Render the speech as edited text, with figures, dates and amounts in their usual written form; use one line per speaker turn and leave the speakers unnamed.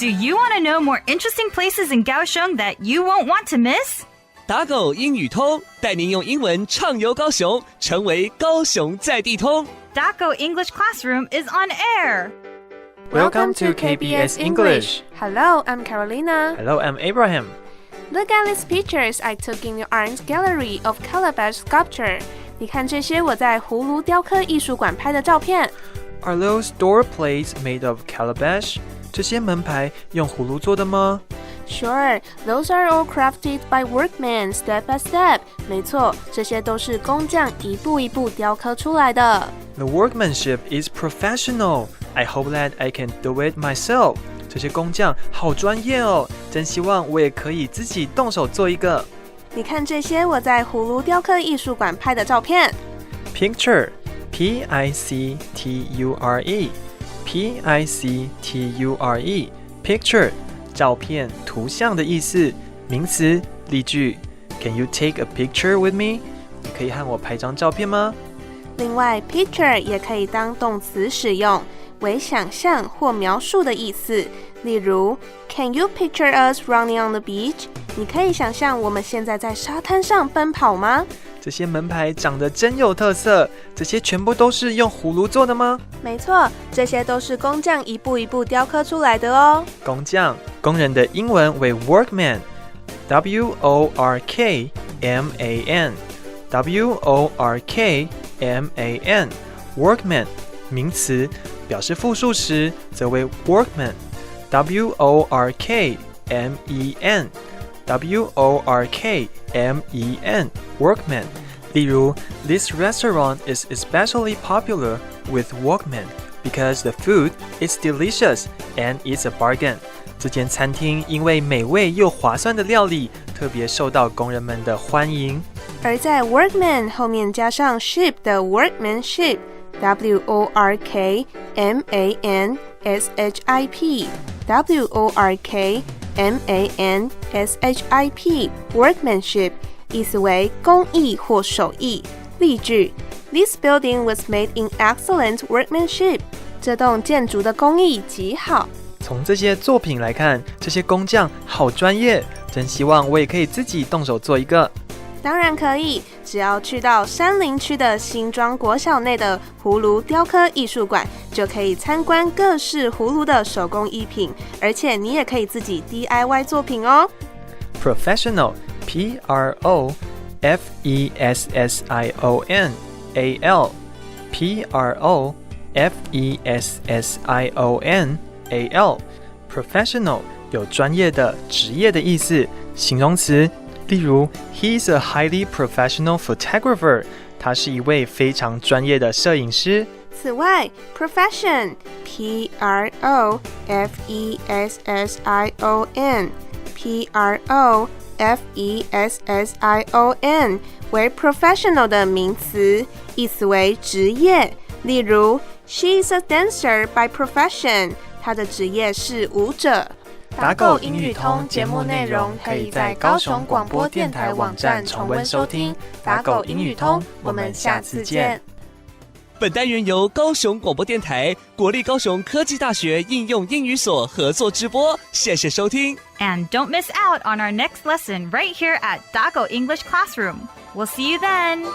Do you want to know more interesting places in Kaohsiung that you won't want to miss?
打狗英语通，带您用英文畅游高雄，成为高雄在地通。
Daco English Classroom is on air.
Welcome to KBS English.
Hello, I'm Carolina.
Hello, I'm Abraham.
Look at these pictures I took in the art gallery of Calabash sculpture. 你看这些我在葫芦雕刻艺术馆拍的照片。
Are those doorplates made of calabash? 这些门牌用葫芦做的吗？
Sure, those are all crafted by workmen step by step. 没错，这些都是工匠一步一步雕刻出来的。
The workmanship is professional. I hope that I can do it myself. 这些工匠好专业哦，真希望我也可以自己动手做一个。
你看这些我在葫芦雕刻艺术馆拍的照片。
Picture, P-I-C-T-U-R-E, P-I-C-T-U-R-E, picture, 照片、图像的意思。名词、例句。Can you take a picture with me? 你可以和我拍张照片吗？
另外 picture 也可以当动词使用，为想象或描述的意思。例如 Can you picture us running on the beach? 你可以想象我们现在在沙滩上奔跑吗？
这些门牌长得真有特色，这些全部都是用葫芦做的吗？
没错，这些都是工匠一步一步雕刻出来的哦。
工匠，工人的英文为 workman, W-O-R-K-M-A-N, W-O-R-K-M-A-N, workman, 名词，表示复数时则为 workman, W-O-R-K-M-E-N, W-O-R-K-M-E-N, workman. 例如 This restaurant is especially popular with workmen because the food is delicious and it's a bargain. 这间餐厅因为美味又划算的料理，特别受到工人们的欢迎。
而在 workman 后面加上 ship 的 workmanship, W-O-R-K-M-A-N-S-H-I-P, W-O-R-K-M-A-N-S-H-I-P, workmanship, 意思为工艺或手艺。例句 This building was made in excellent workmanship. 这栋建筑的工艺极好。
从这些作品来看，这些工匠好专业，真希望我也可以自己动手做一个。
当然可以，只要去到山林区的新庄国小内的葫芦雕刻艺术馆，就可以参观各式葫芦的手工艺品，而且你也可以自己 DIY 作品哦。
Professional, P-R-O-F-E-S-S-I-O-N-A-L, P-R-O-F-E-S-S-I-O-N-A-L, professional 有专业的、职业的意思，形容词。例如 He's a highly professional photographer. 他是一位非常专业的摄影師。
此外 profession, P-R-O-F-E-S-S-I-O-N, P-R-O-F-E-S-S-I-O-N 为 professional 的名词，意思为职业。例如 She's a dancer by profession. 她的职业是舞者。
打狗英语通节目内容可以在高雄广播电台网站重温收听。打狗英语通，我们下次见。
本单元由高雄广播电台、国立高雄科技大学应用英语所合作直播，谢谢收听。
And don't miss out on our next lesson right here at Daco English Classroom. We'll see you then.